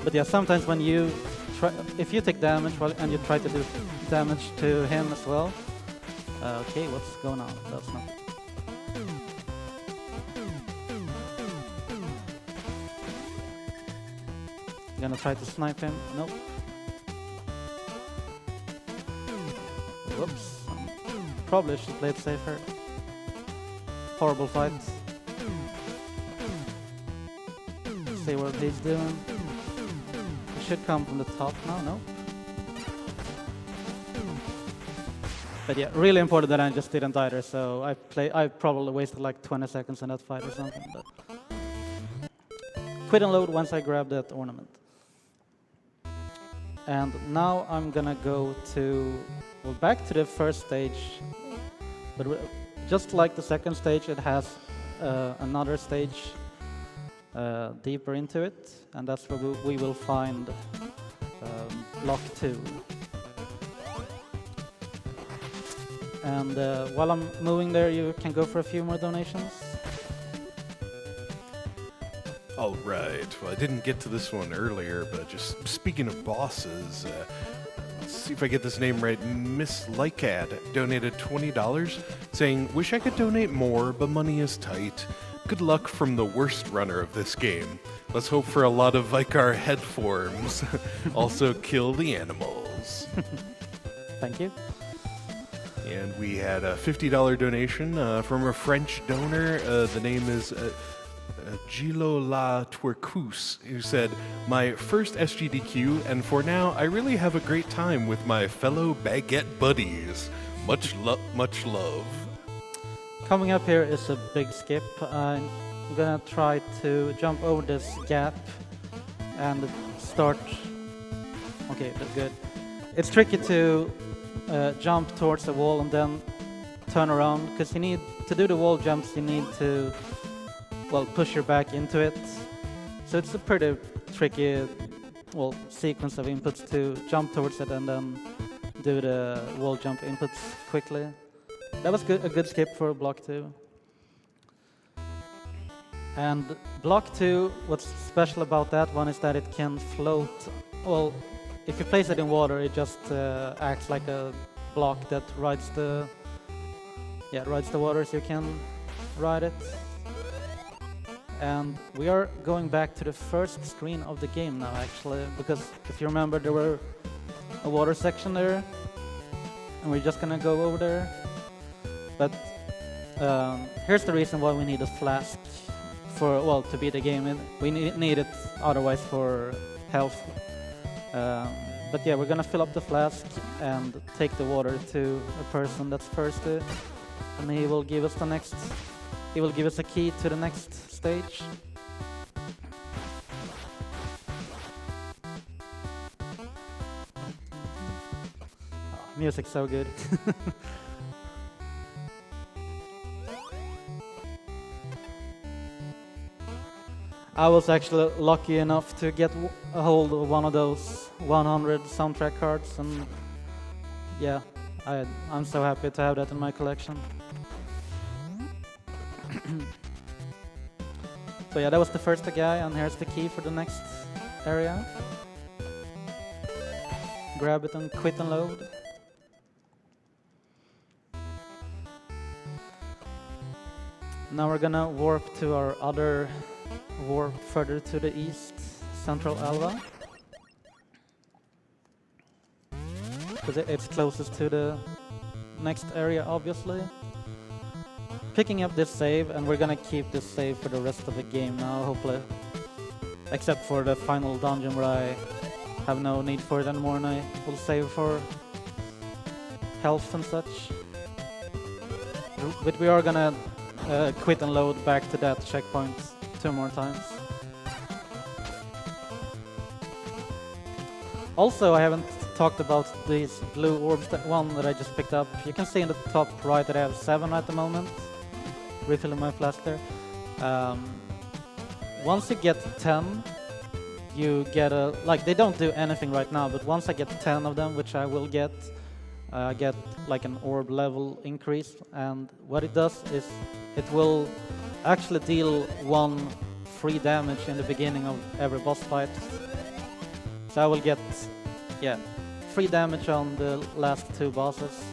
But yeah, sometimes when you if you take damage and you try to do damage to him as well. Okay, what's going on? That's not. Gonna try to snipe him. Nope. Whoops. Probably should play it safer. Horrible fight. See what he's doing. It should come from the top now, no? But yeah, really important that I just didn't die there, so I probably wasted like 20 seconds in that fight or something. But quit and load once I grab that ornament. And now I'm gonna go back to the first stage. But just like the second stage, it has another stage deeper into it, and that's where we will find block 2. And while I'm moving there, you can go for a few more donations. All right. Well, I didn't get to this one earlier, but just speaking of bosses, let's see if I get this name right. Miss Lycad donated $20, saying, "Wish I could donate more, but money is tight. Good luck from the worst runner of this game. Let's hope for a lot of Vicar head forms. Also, kill the animals." Thank you. And we had a $50 donation from a French donor. The name is Gilo La Twercus, who said, "My first SGDQ, and for now, I really have a great time with my fellow baguette buddies. Much love." Coming up here is a big skip. I'm gonna try to jump over this gap and start. Okay, that's good. It's tricky to jump towards the wall and then turn around, because you need to do the wall jumps. You need to push your back into it. So it's a pretty tricky sequence of inputs to jump towards it and then do the wall jump inputs quickly. That was a good skip for block 2. And block 2, what's special about that one is that it can float. Well, if you place it in water, it just acts like a block that rides the water, so you can ride it. And we are going back to the first screen of the game now, actually, because if you remember, there were a water section there, and we're just gonna go over there. But here's the reason why we need a flask to beat the game. We need it otherwise for health. But yeah, we're gonna fill up the flask and take the water to a person that's thirsty, and he will give us a key to the next stage. Oh, music's so good. I was actually lucky enough to get a hold of one of those 100 soundtrack cards, and yeah, I'm so happy to have that in my collection. So yeah, that was the first guy, and here's the key for the next area. Grab it and quit and load. Now we're gonna warp to our other warp further to the east, Central Alwa. Because it's closest to the next area, obviously. Picking up this save, and we're gonna keep this save for the rest of the game now, hopefully. Except for the final dungeon where I have no need for it anymore, and I will save for health and such. But we are gonna quit and load back to that checkpoint 2 more times. Also, I haven't talked about these blue orbs, that one that I just picked up. You can see in the top right that I have 7 at the moment. Refilling my flask there. Once you get 10, you get a, like, they don't do anything right now, but once I get 10 of them, which I will get like an orb level increase, and what it does is it will actually deal 1 free damage in the beginning of every boss fight. So I will get, yeah, free damage on the last 2 bosses.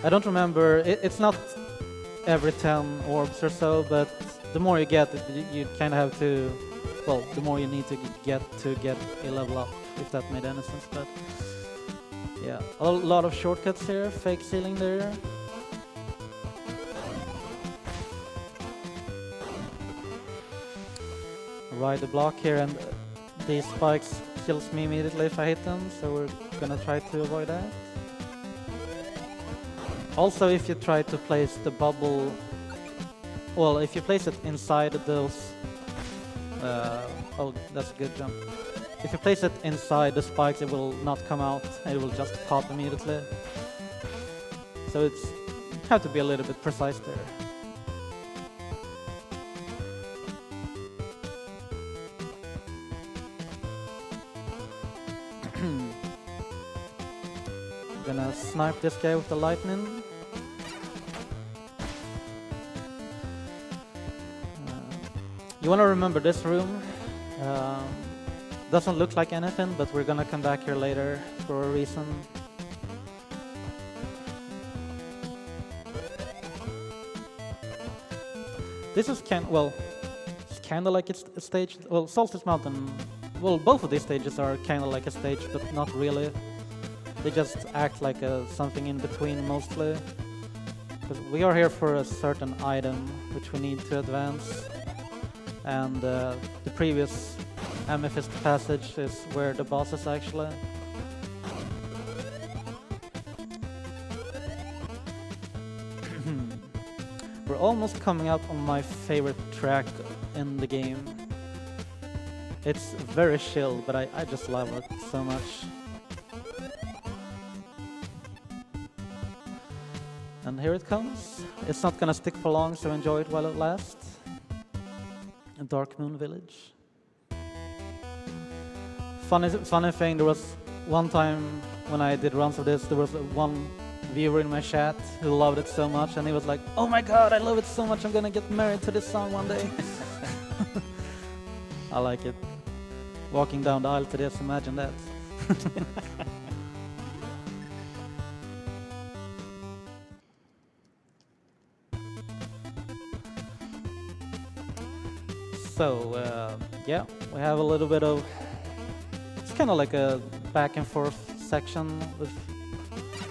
I don't remember, it's not every 10 orbs or so, but the more you get, you kind of have to, well, the more you need to get a level up, if that made any sense. But yeah, a lot of shortcuts here, fake ceiling there. Ride the block here, and these spikes kills me immediately if I hit them, so we're gonna try to avoid that. Also, if you try to place the bubble, well, if you place it inside those, oh, that's a good jump. If you place it inside the spikes, it will not come out, it will just pop immediately. So it's have to be a little bit precise there. Gonna snipe this guy with the lightning. You wanna remember this room. Doesn't look like anything, but we're gonna come back here later for a reason. This is it's kinda like it's a stage. Well, Solstice Mountain, well, both of these stages are kinda like a stage, but not really. They just act like something in between mostly. Because we are here for a certain item which we need to advance. And the previous amethyst passage is where the boss is actually. We're almost coming up on my favorite track in the game. It's very chill, but I just love it so much. And here it comes. It's not gonna stick for long, so enjoy it while it lasts. A Dark Moon Village. Funny thing, there was one time when I did runs of this, there was one viewer in my chat who loved it so much, and he was like, "Oh my god, I love it so much, I'm gonna get married to this song one day." I like it. Walking down the aisle to this, imagine that. So, yeah, we have a little bit of, it's kind of like a back and forth section with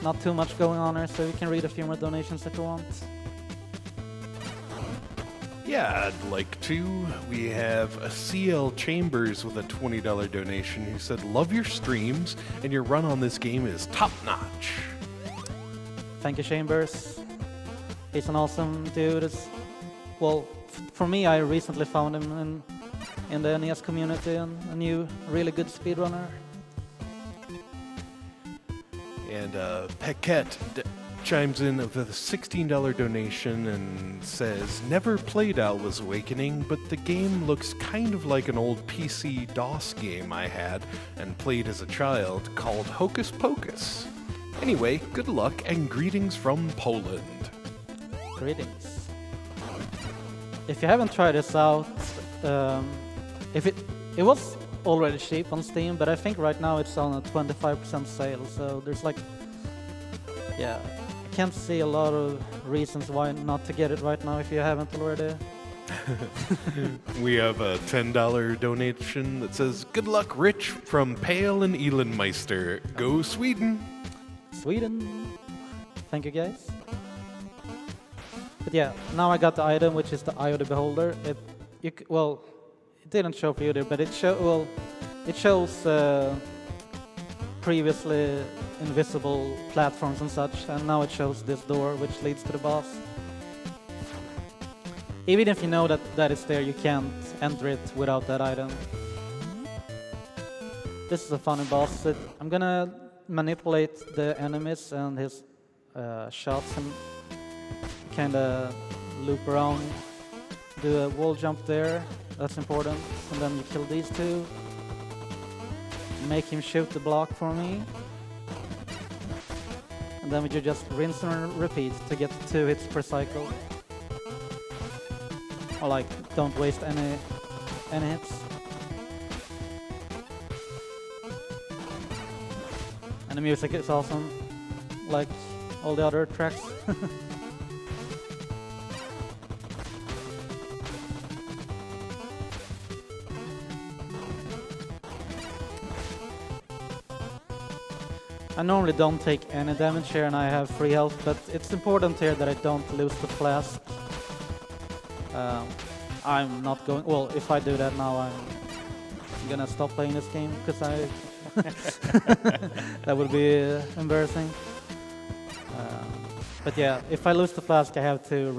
not too much going on here, so you can read a few more donations if you want. Yeah, I'd like to. We have a CL Chambers with a $20 donation who said, "Love your streams, and your run on this game is top-notch." Thank you, Chambers. He's an awesome dude. Well, for me, I recently found him in the NES community, and a new, really good speedrunner. And Paquette chimes in with a $16 donation and says, never played Alwa's Awakening, but the game looks kind of like an old PC DOS game I had and played as a child called Hocus Pocus. Anyway, good luck and greetings from Poland. Greetings. If you haven't tried this out, if it was already cheap on Steam, but I think right now it's on a 25% sale, so there's like, yeah, I can't see a lot of reasons why not to get it right now if you haven't already. We have a $10 donation that says, good luck, Rich, from Pale and Elenmeister. Go Sweden! Sweden. Thank you, guys. But yeah, now I got the item, which is the Eye of the Beholder. Well, it didn't show for you there, but it shows previously invisible platforms and such, and now it shows this door, which leads to the boss. Even if you know that it's there, you can't enter it without that item. This is a funny boss. I'm gonna manipulate the enemies and his shots and kind of loop around, do a wall jump there, that's important, and then you kill these two, make him shoot the block for me, and then we just rinse and repeat to get 2 hits per cycle. Or like, don't waste any hits. And the music is awesome, like all the other tracks. I normally don't take any damage here and I have free health, but it's important here that I don't lose the flask. I'm not going, well, if I do that now, I'm gonna stop playing this game, because that would be embarrassing. But yeah, if I lose the flask, I have to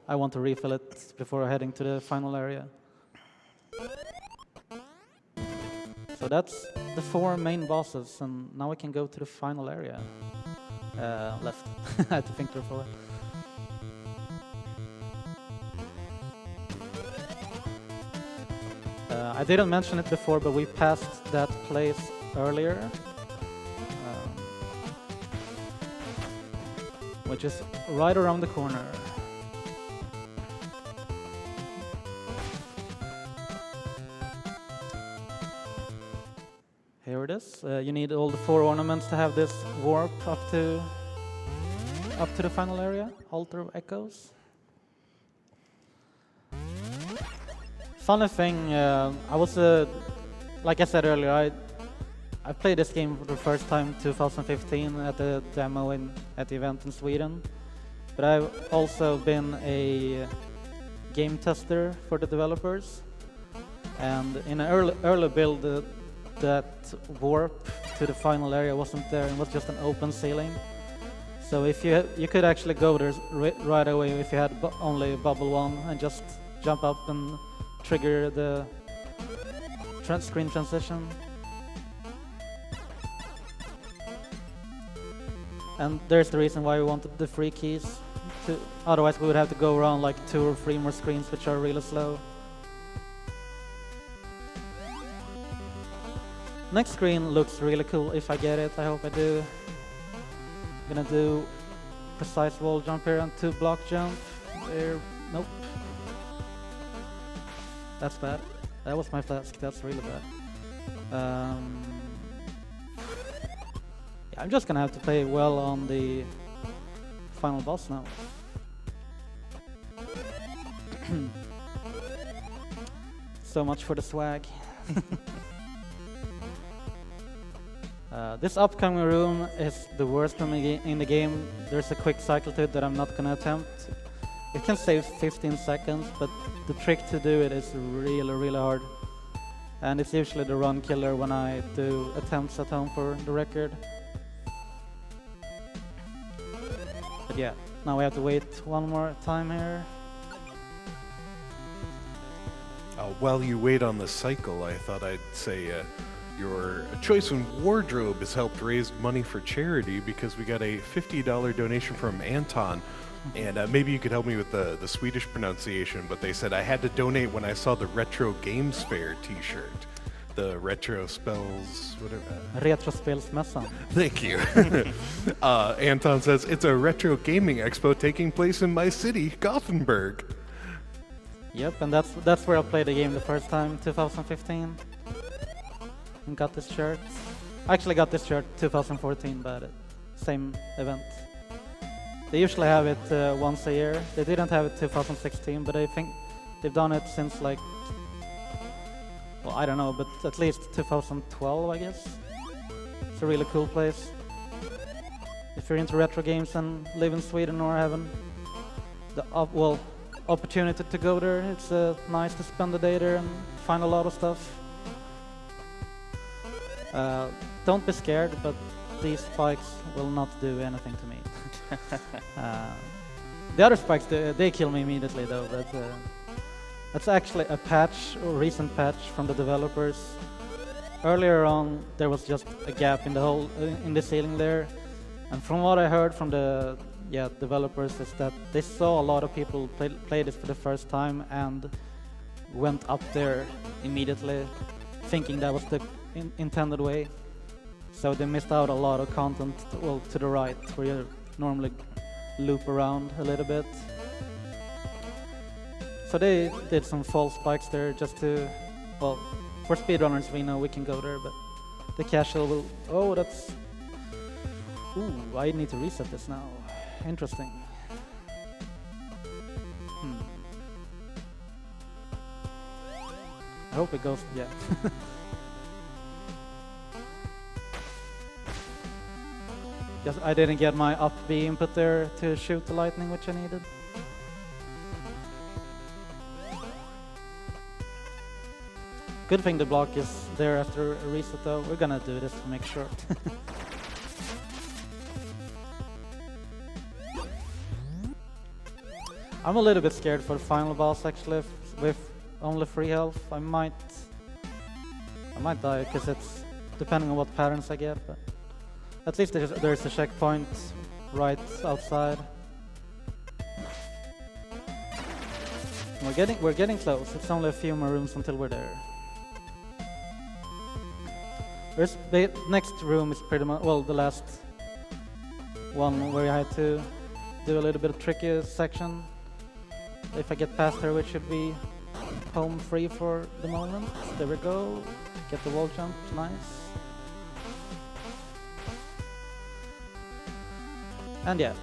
I want to refill it before heading to the final area. So that's the 4 main bosses, and now we can go to the final area. Left. I had to think there for it. I didn't mention it before, but we passed that place earlier, which is right around the corner. Here it is. You need all the 4 ornaments to have this warp up to the final area, Altar of Echoes. Funny thing, I was like I said earlier, I played this game for the first time 2015 at the demo at the event in Sweden, but I've also been a game tester for the developers, and in an early build that warp to the final area wasn't there, and was just an open ceiling. So if you could actually go there right away if you had only bubble 1 and just jump up and trigger the screen transition. And there's the reason why we wanted the free keys. Otherwise we would have to go around like 2 or 3 more screens, which are really slow. Next screen looks really cool if I get it. I hope I do. I'm gonna do precise wall jump here and 2 block jump. There, nope. That's bad. That was my flask. That's really bad. Yeah, I'm just gonna have to play well on the final boss now. So much for the swag. This upcoming room is the worst in the game. There's a quick cycle to it that I'm not gonna attempt. It can save 15 seconds, but the trick to do it is really, really hard. And it's usually the run killer when I do attempts at home for the record. But yeah, now we have to wait one more time here. While you wait on the cycle, I thought I'd say Your choice in wardrobe has helped raise money for charity because we got a $50 donation from Anton. And maybe you could help me with the Swedish pronunciation, but they said I had to donate when I saw the Retro Games Fair t-shirt. The retro spells, whatever. Retrospelsmässan. Thank you. Anton says, it's a retro gaming expo taking place in my city, Gothenburg. Yep, and that's where I played the game the first time, 2015. And got this shirt. I actually got this shirt 2014, but same event. They usually have it once a year. They didn't have it 2016, but I think they've done it since like, well, I don't know, but at least 2012, I guess. It's a really cool place. If you're into retro games and live in Sweden or having the opportunity to go there, it's nice to spend the day there and find a lot of stuff. Don't be scared, but these spikes will not do anything to me. The other spikes, they kill me immediately though, but that's actually a patch, or recent patch from the developers. Earlier on, there was just a gap in the whole in the ceiling there, and from what I heard from the developers is that they saw a lot of people play this for the first time and went up there immediately, thinking that was the intended way. So they missed out a lot of content, to the right, where you normally loop around a little bit. So they did some false spikes there just to, well, for speedrunners we know we can go there, but the casual will, oh, that's, ooh, I need to reset this now. Interesting. I hope it goes, yeah. Just, I didn't get my up B input there to shoot the lightning, which I needed. Good thing the block is there after a reset though. We're gonna do this to make sure. I'm a little bit scared for the final boss actually, with only 3 health. I might die because it's depending on what patterns I get, but at least there's a checkpoint right outside. We're getting close. It's only a few more rooms until we're there. The next room is pretty much, well, the last one where I had to do a little bit of tricky section. If I get past her, we should be home free for the moment. There we go. Get the wall jump, nice. And yeah,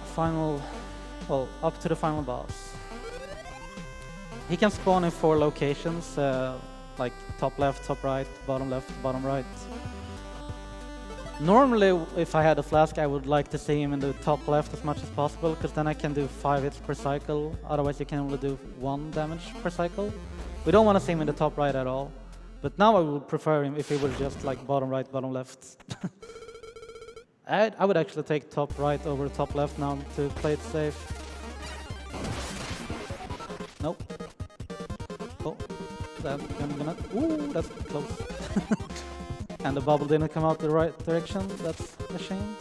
up to the final boss. He can spawn in 4 locations, like top left, top right, bottom left, bottom right. Normally, if I had a flask, I would like to see him in the top left as much as possible, because then I can do 5 hits per cycle. Otherwise, you can only do 1 damage per cycle. We don't want to see him in the top right at all. But now I would prefer him if he was just like bottom right, bottom left. I would actually take top right over top left now to play it safe. Nope. Oh, ooh, that's close. And the bubble didn't come out the right direction. That's a shame.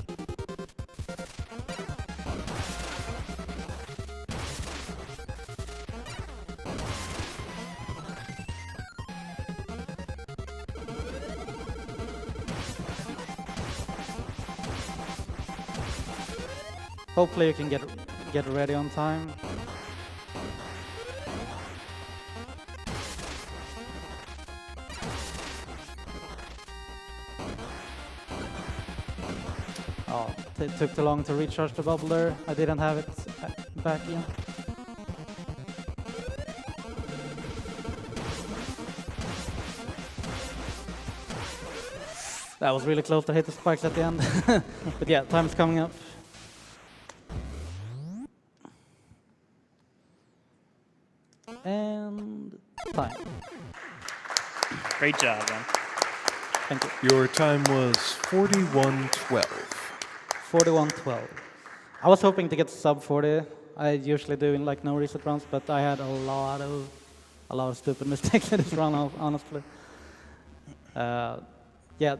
Hopefully you can get ready on time. Oh, it took too long to recharge the bubble there. I didn't have it back in. That was really close to hit the spikes at the end. But yeah, time is coming up. And time. Great job, man. Thank you. Your time was 41:12. 41:12. I was hoping to get sub 40. I usually do in like no reset runs, but I had a lot of stupid mistakes in this run, honestly. yeah,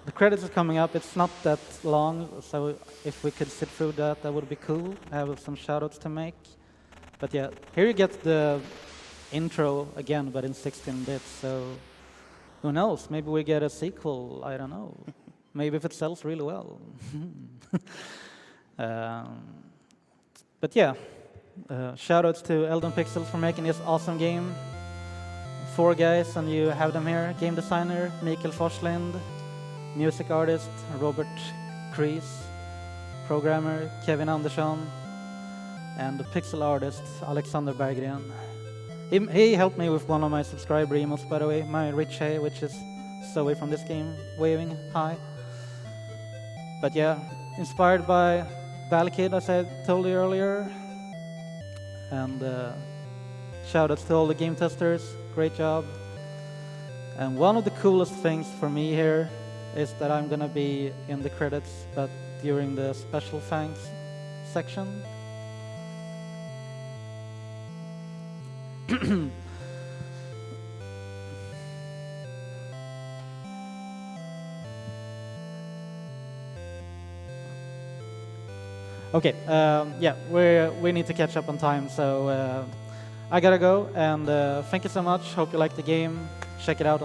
the credits are coming up. It's not that long, so if we could sit through that, that would be cool. I have some shoutouts to make. But yeah, here you get the intro again, but in 16 bits. So who knows? Maybe we get a sequel. I don't know. Maybe if it sells really well. But yeah, shoutouts to Eldon Pixels for making this awesome game. 4 guys, and you have them here. Game designer, Mikael Forslind. Music artist, Robert Kreis. Programmer, Kevin Andersson. And the pixel artist, Alexander Berggren. He helped me with one of my subscriber emails, by the way, my Rich Hay, which is Zoe from this game, waving hi. But yeah, inspired by Valkid, as I told you earlier. And shoutouts to all the game testers, great job. And one of the coolest things for me here is that I'm gonna be in the credits, but during the special thanks section. Okay, yeah, we need to catch up on time, so I gotta go, and thank you so much. Hope you like the game. Check it out.